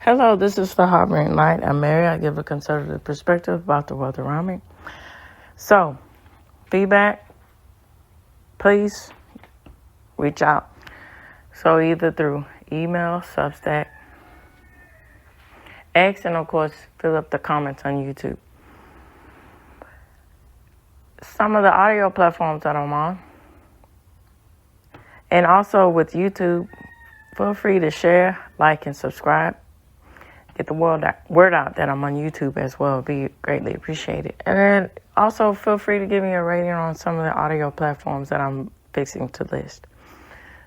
Hello, this is the Harboring Light. I'm Mary. I give a conservative perspective about the world around me. So, feedback, please reach out. So, either through email, Substack, X, and of course, fill up the comments on YouTube. Some of the audio platforms that I'm on, and also with YouTube, feel free to share, like, and subscribe. Get the word out that I'm on YouTube as well. It'd be greatly appreciated. And then also feel free to give me a rating on some of the audio platforms that I'm fixing to list.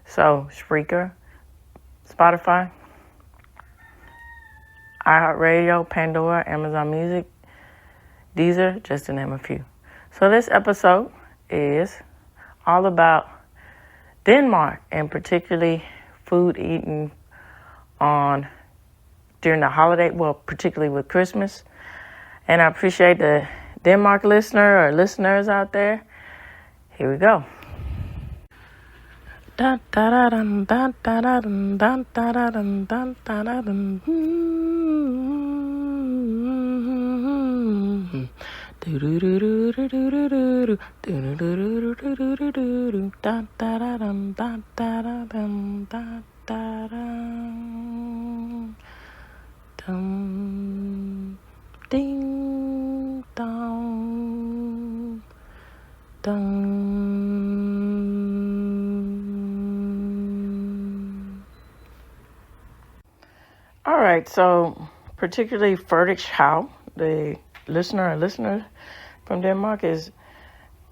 So, Spreaker, Spotify, iHeartRadio, Pandora, Amazon Music, Deezer, just to name a few. So this episode is all about Denmark, and particularly food eaten during the holiday, well, particularly with Christmas. And I appreciate the Denmark listener or listeners out there. Here we go. Ding dong dong. All right, so particularly Frederikshavn, the listener from Denmark, is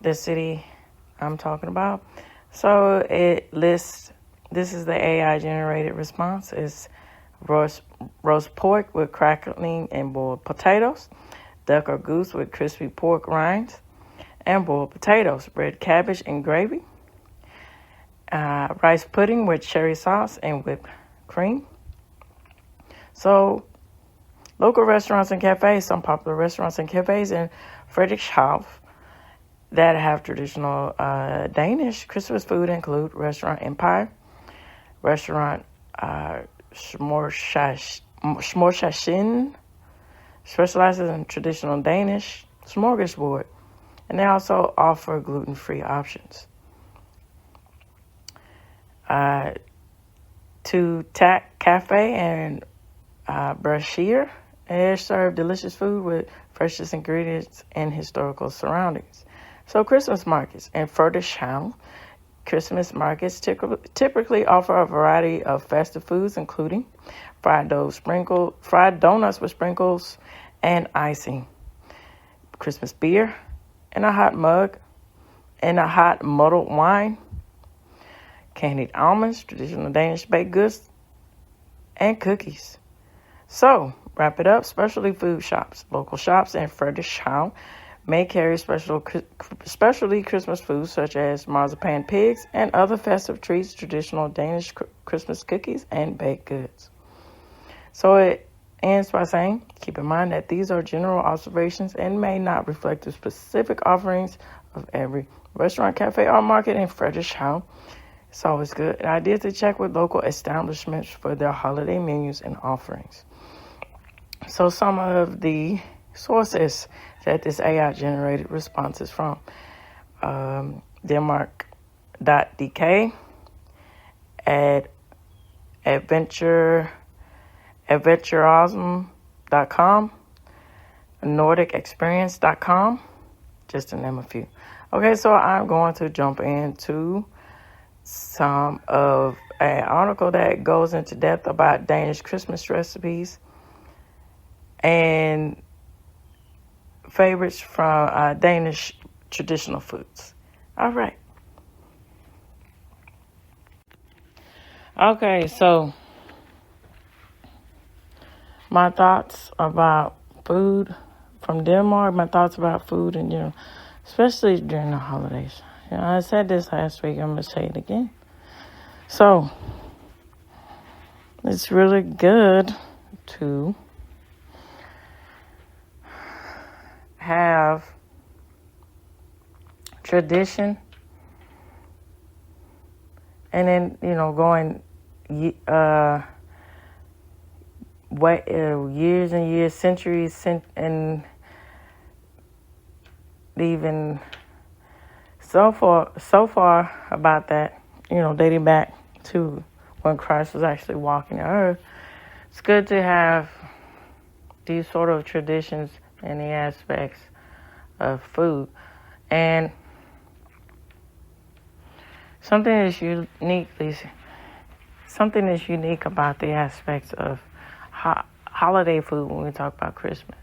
the city I'm talking about. So it lists, this is the AI generated response, is roast pork with crackling and boiled potatoes, duck or goose with crispy pork rinds and boiled potatoes, red cabbage and gravy, rice pudding with cherry sauce and whipped cream. So, local restaurants and cafes, some popular restaurants and cafes in Frederikshavn that have traditional Danish Christmas food include Restaurant Empire, Restaurant Smorgashin, specializes in traditional Danish smorgasbord, and they also offer gluten-free options. To Tak Cafe and Brashear, they serve delicious food with freshest ingredients and historical surroundings. So Christmas markets in Frederikshavn, Christmas markets typically offer a variety of festive foods, including fried donuts with sprinkles and icing, Christmas beer in a hot mug, and a hot muddled wine, candied almonds, traditional Danish baked goods, and cookies. So, wrap it up, specialty food shops. Local shops in Frederikshavn may carry specialty Christmas foods such as marzipan pigs and other festive treats, traditional Danish Christmas cookies, and baked goods. So it ends by saying, keep in mind that these are general observations and may not reflect the specific offerings of every restaurant, cafe, or market in Frederikshavn. It's always good idea to check with local establishments for their holiday menus and offerings. So some of the sources that this AI-generated response is from: Denmark.dk, adventurism.com, NordicExperience.com, just to name a few. Okay, so I'm going to jump into some of an article that goes into depth about Danish Christmas recipes and favorites from Danish traditional foods. All right. Okay, so my thoughts about food from Denmark, my thoughts about food in general, especially during the holidays. You know, I said this last week, I'm going to say it again. So, it's really good to have tradition and then, going years and years, centuries, and even so far about that, dating back to when Christ was actually walking the earth. It's good to have these sort of traditions and the aspects of food. And something is unique about the aspects of holiday food when we talk about Christmas.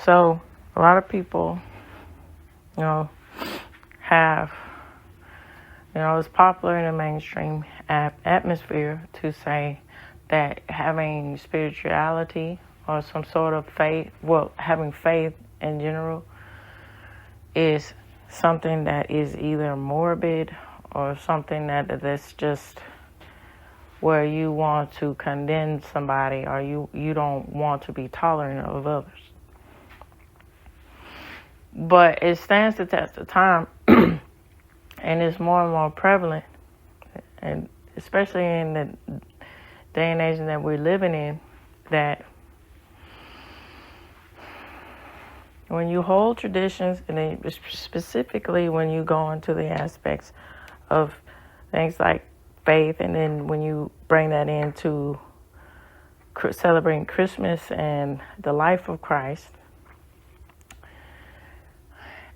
So a lot of people, have, it's popular in the mainstream atmosphere to say that having spirituality or some sort of faith, having faith in general, is something that is either morbid or something that's just where you want to condemn somebody, or you don't want to be tolerant of others. But it stands the test of time, and it's more and more prevalent, and especially in the day and age that we're living in, that when you hold traditions, and then specifically when you go into the aspects of things like faith, and then when you bring that into celebrating Christmas and the life of Christ,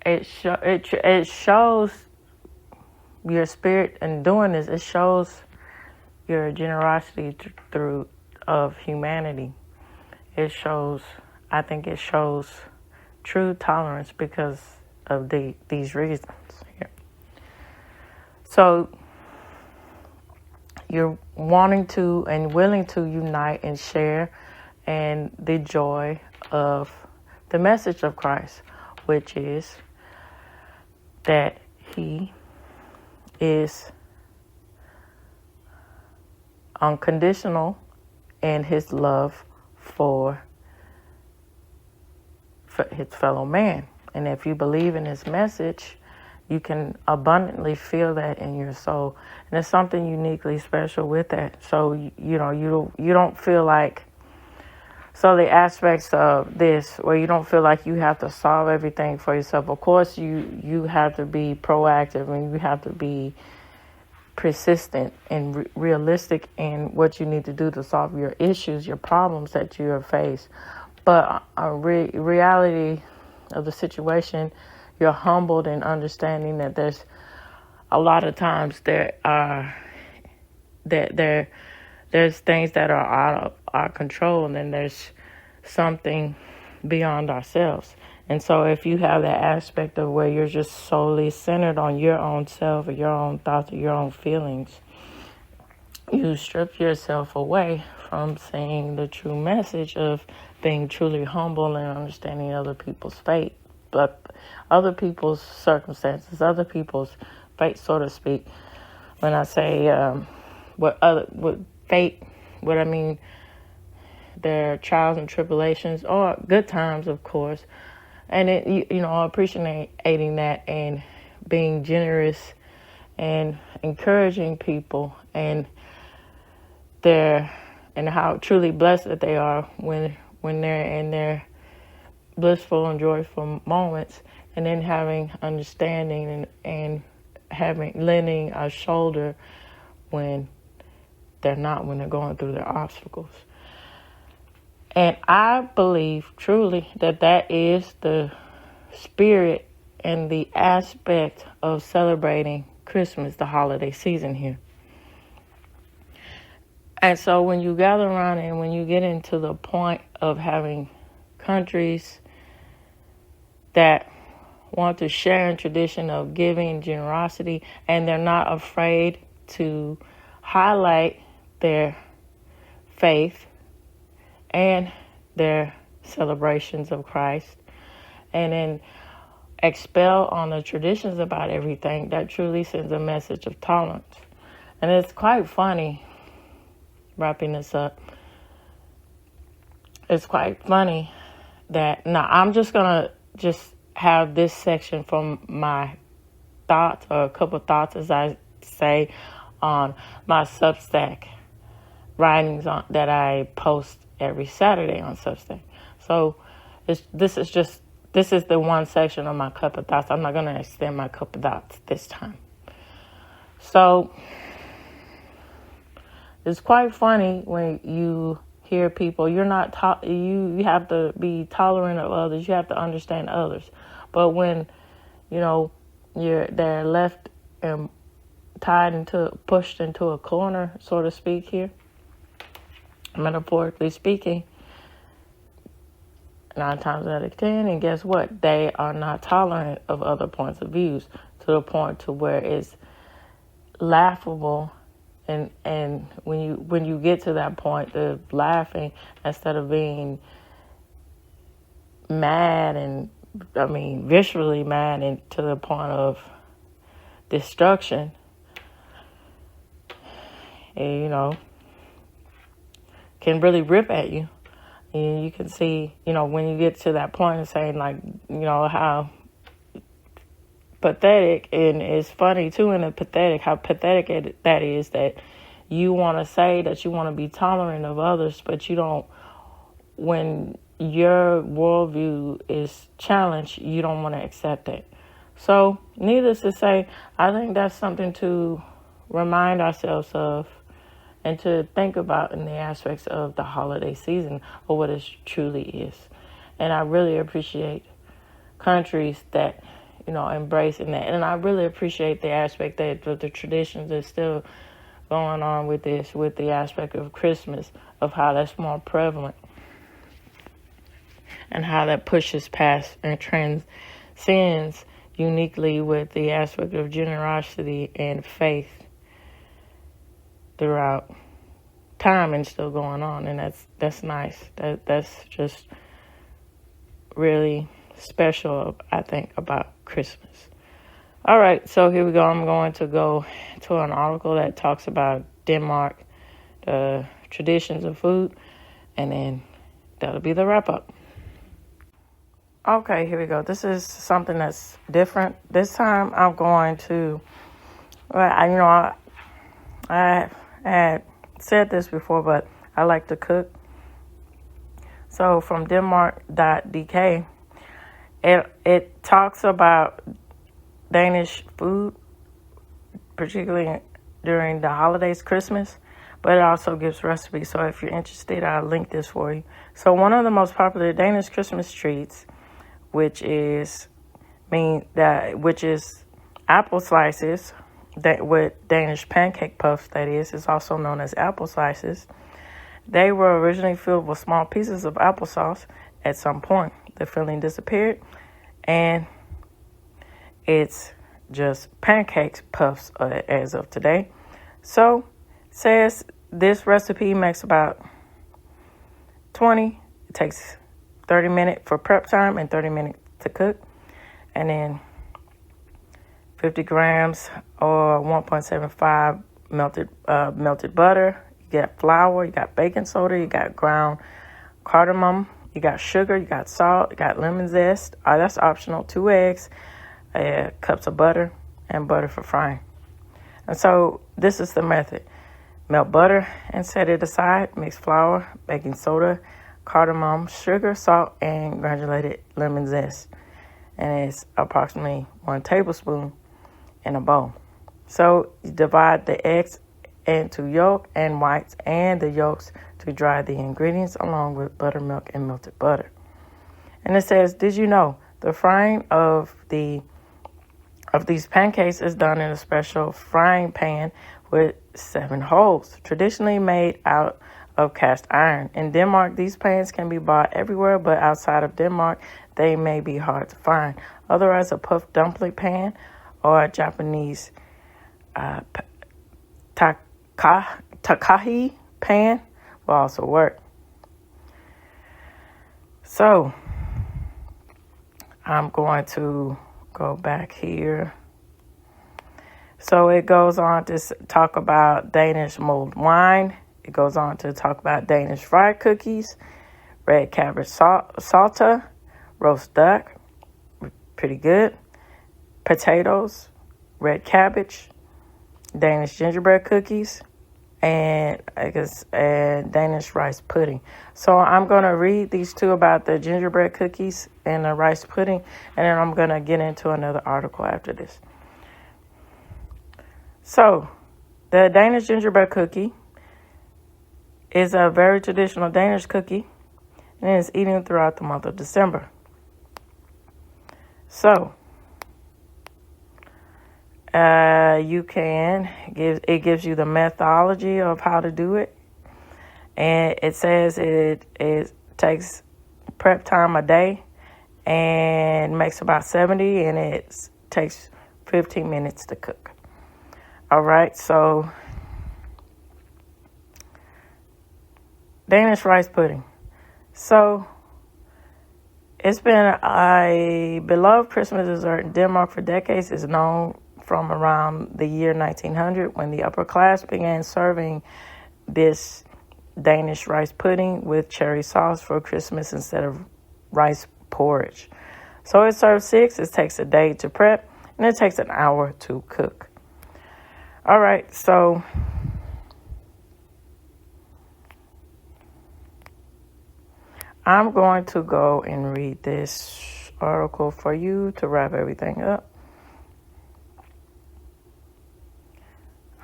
it shows your spirit in doing this. It shows your generosity of humanity. I think it shows true tolerance because of these reasons here. So you're wanting to and willing to unite and share in the joy of the message of Christ, which is that he is unconditional in his love for his fellow man. And if you believe in his message, you can abundantly feel that in your soul. And there's something uniquely special with that. So, you don't feel like, so the aspects of this, where you don't feel like you have to solve everything for yourself. Of course, you have to be proactive, and you have to be persistent and realistic in what you need to do to solve your issues, your problems that you have faced. But reality of the situation, you're humbled in understanding that there's a lot of times there's things that are out of our control, and then there's something beyond ourselves. And so if you have that aspect of where you're just solely centered on your own self, or your own thoughts, or your own feelings, you strip yourself away from saying the true message of being truly humble and understanding other people's fate, but other people's circumstances, other people's fate, so to speak. When I say what fate, what I mean, their trials and tribulations, or good times, of course, and appreciating that and being generous and encouraging people, and how truly blessed that they are when they're in their blissful and joyful moments, and then having understanding and lending a shoulder when they're not, when they're going through their obstacles. And I believe truly that is the spirit and the aspect of celebrating Christmas, the holiday season here. And so when you gather around and when you get into the point of having countries that want to share in tradition of giving and generosity, and they're not afraid to highlight their faith and their celebrations of Christ, and then expel on the traditions about everything, that truly sends a message of tolerance. And it's quite funny, wrapping this up, it's quite funny that, now I'm just going to have this section from my thoughts, or a couple thoughts, as I say, on my Substack writings that I post every Saturday on Substack. So this is the one section of my cup of thoughts. I'm not going to extend my cup of thoughts this time. So it's quite funny when you hear people. You're not you have to be tolerant of others. You have to understand others. But when they're left and pushed into a corner, so to speak, here, metaphorically speaking, 9 times out of 10, and guess what? They are not tolerant of other points of views to the point to where it's laughable. And when you get to that point of laughing instead of being mad and viscerally mad and to the point of destruction, and, can really rip at you. And you can see, when you get to that point of saying, like, how pathetic, and it's funny too in the pathetic, how pathetic that is, that you want to say that you want to be tolerant of others, but you don't, when your worldview is challenged, you don't want to accept it. So needless to say, I think that's something to remind ourselves of and to think about in the aspects of the holiday season, or what it truly is. And I really appreciate countries that, embracing that. And I really appreciate the aspect that the traditions are still going on with this, with the aspect of Christmas, of how that's more prevalent and how that pushes past and transcends uniquely with the aspect of generosity and faith throughout time and still going on. And that's nice. That's just really special, I think, about Christmas. All right, so here we go. I'm going to go to an article that talks about Denmark, the traditions of food, and then that'll be the wrap up. Okay, here we go. This is something that's different. This time I'm going to, I had said this before, but I like to cook. So from Denmark.dk, it talks about Danish food, particularly during the holidays, Christmas, but it also gives recipes. So if you're interested, I'll link this for you. So one of the most popular Danish Christmas treats, which is apple slices, that with Danish pancake puffs, that is also known as apple slices. They were originally filled with small pieces of applesauce. At some point, the filling disappeared, and it's just pancakes puffs as of today. So, says this recipe makes about 20. It takes 30 minutes for prep time and 30 minutes to cook, and then 50 grams or 1.75 melted butter. You got flour, you got baking soda, you got ground cardamom, you got sugar, you got salt, you got lemon zest. That's optional. 2 eggs, cups of butter, and butter for frying. And so this is the method. Melt butter and set it aside. Mix flour, baking soda, cardamom, sugar, salt, and granulated lemon zest. And it's approximately 1 tablespoon in a bowl. So you divide the eggs into yolk and whites, and the yolks to dry the ingredients along with buttermilk and melted butter. And it says, did you know the frying of these pancakes is done in a special frying pan with 7 holes, traditionally made out of cast iron. In Denmark, these pans can be bought everywhere, but outside of Denmark, they may be hard to find. Otherwise, a puffed dumpling pan or a Japanese takahi pan will also work. So I'm going to go back here. So it goes on to talk about Danish mulled wine. It goes on to talk about Danish fried cookies, red cabbage salsa, roast duck, pretty good, potatoes, red cabbage, Danish gingerbread cookies, and I guess and Danish rice pudding. So I'm gonna read these two about the gingerbread cookies and the rice pudding, and then I'm gonna get into another article after this. So the Danish gingerbread cookie is a very traditional Danish cookie, and it's eaten throughout the month of December. So it gives you the methodology of how to do it, and it says it takes prep time a day and makes about 70, and it takes 15 minutes to cook. All right, so Danish rice pudding. So it's been a beloved Christmas dessert in Denmark for decades. It's known from around the year 1900 when the upper class began serving this Danish rice pudding with cherry sauce for Christmas instead of rice porridge. So it serves 6. It takes a day to prep, and it takes an hour to cook. All right, so I'm going to go and read this article for you to wrap everything up.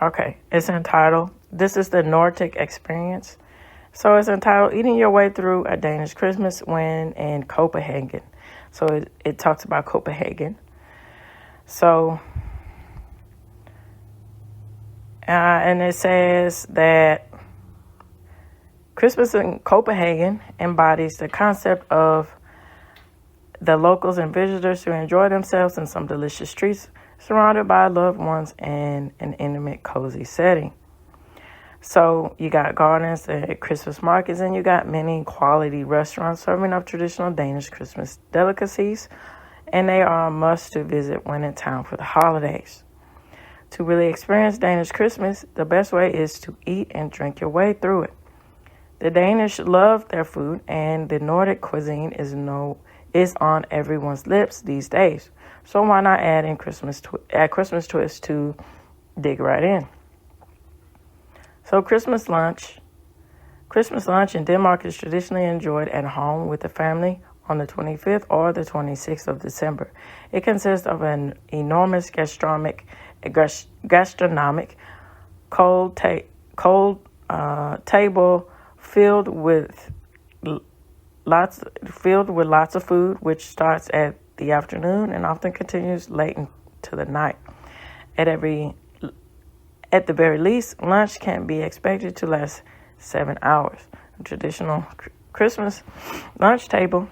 Okay, it's entitled, This is the Nordic Experience. So it's entitled, Eating Your Way Through a Danish Christmas When in Copenhagen. So it talks about Copenhagen. So, and it says that Christmas in Copenhagen embodies the concept of the locals and visitors who enjoy themselves in some delicious treats, surrounded by loved ones in an intimate, cozy setting. So you got gardens and Christmas markets, and you got many quality restaurants serving up traditional Danish Christmas delicacies, and they are a must to visit when in town for the holidays. To really experience Danish Christmas, the best way is to eat and drink your way through it. The Danish love their food, and the Nordic cuisine is on everyone's lips these days. So why not add Christmas twist to dig right in? So Christmas lunch in Denmark is traditionally enjoyed at home with the family on the 25th or the 26th of December. It consists of an enormous gastronomic cold table filled with lots of food, which starts at the afternoon and often continues late into the night. At the very least, lunch can be expected to last 7 hours. A traditional Christmas lunch table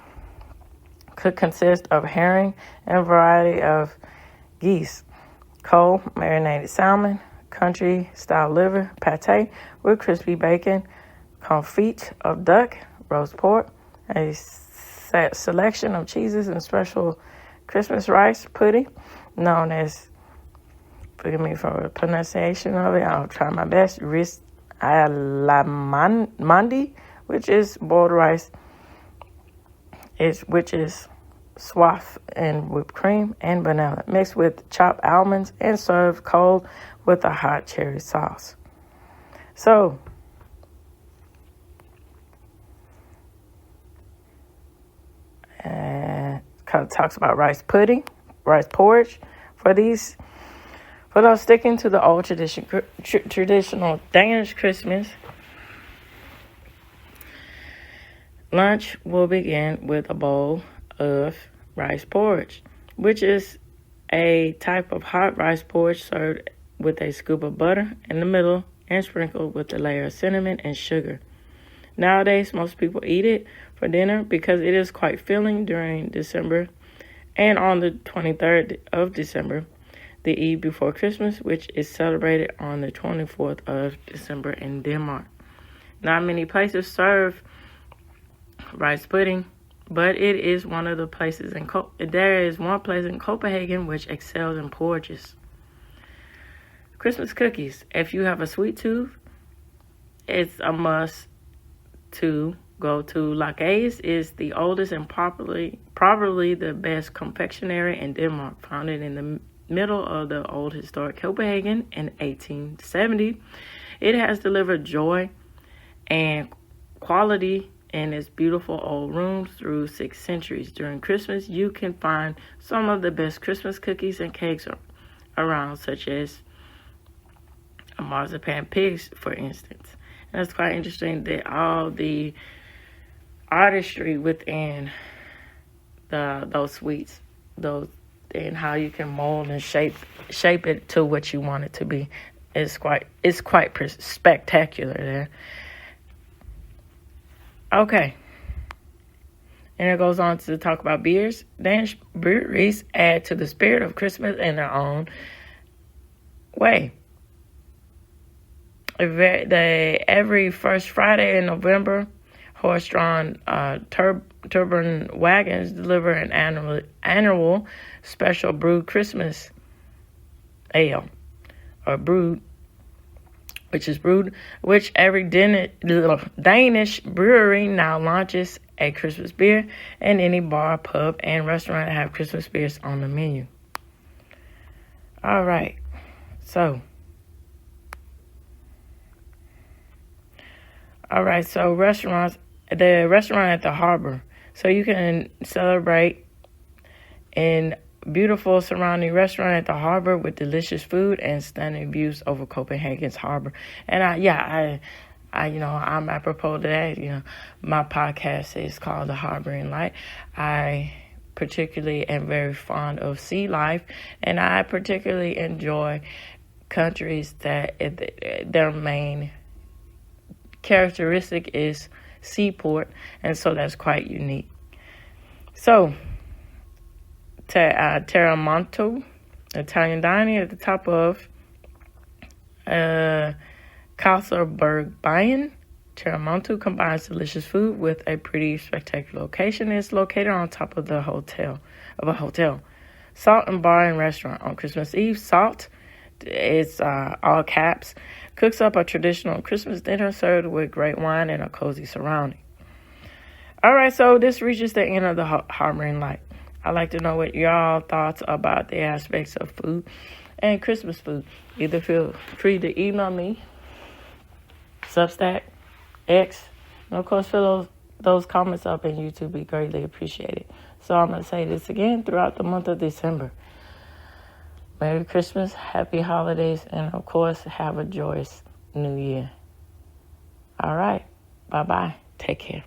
could consist of herring and a variety of geese, cold marinated salmon, country-style liver, pate with crispy bacon, confit of duck, roast pork, a selection of cheeses, and special Christmas rice pudding known as, forgive me for the pronunciation of it, I'll try my best, ris à la mandi, which is boiled rice, which is swathed in whipped cream and vanilla, mixed with chopped almonds and served cold with a hot cherry sauce. So, kind of talks about rice pudding, rice porridge. For those sticking to the old traditional Danish Christmas, lunch will begin with a bowl of rice porridge, which is a type of hot rice porridge served with a scoop of butter in the middle and sprinkled with a layer of cinnamon and sugar. Nowadays, most people eat it for dinner because it is quite filling during December and on the 23rd of December, the eve before Christmas, which is celebrated on the 24th of December in Denmark. Not many places serve rice pudding, but it is one of the places there is one place in Copenhagen which excels in porridges. Christmas cookies. If you have a sweet tooth, it's a must to go to. Laka's is the oldest and probably the best confectionery in Denmark, founded in the middle of the old historic Copenhagen in 1870. It has delivered joy and quality in its beautiful old rooms through 6 centuries. During Christmas, you can find some of the best Christmas cookies and cakes around, such as marzipan pigs, for instance. And it's quite interesting that all the artistry within those sweets, and how you can mold and shape it to what you want it to be, is quite spectacular there. Okay. And it goes on to talk about beers. Danish breweries add to the spirit of Christmas in their own way. Every first Friday in November, horse-drawn turbine wagons deliver an annual special brewed Christmas ale, or brewed, which every Danish brewery now launches a Christmas beer, and any bar, pub, and restaurant have Christmas beers on the menu. All right, so restaurants, the restaurant at the harbor. So you can celebrate in beautiful surrounding restaurant at the harbor with delicious food and stunning views over Copenhagen's harbor. And I'm apropos to that. My podcast is called The Harboring Light. I particularly am very fond of sea life, and I particularly enjoy countries that their main characteristic is seaport, and so that's quite unique. So, Terramonto Italian dining at the top of Kaiserbergveien. Terramonto combines delicious food with a pretty spectacular location. It's located on top of a hotel. Salt and Bar and Restaurant. On Christmas Eve, Salt, it's all caps, cooks up a traditional Christmas dinner served with great wine and a cozy surrounding. All right, so this reaches the end of the Harboring Light. I'd like to know what y'all thoughts about the aspects of food and Christmas food. Either feel free to email me, Substack, X, and of course fill those comments up in YouTube. Be greatly appreciated. So I'm going to say this again throughout the month of December. Merry Christmas, happy holidays, and of course, have a joyous new year. All right, bye-bye. Take care.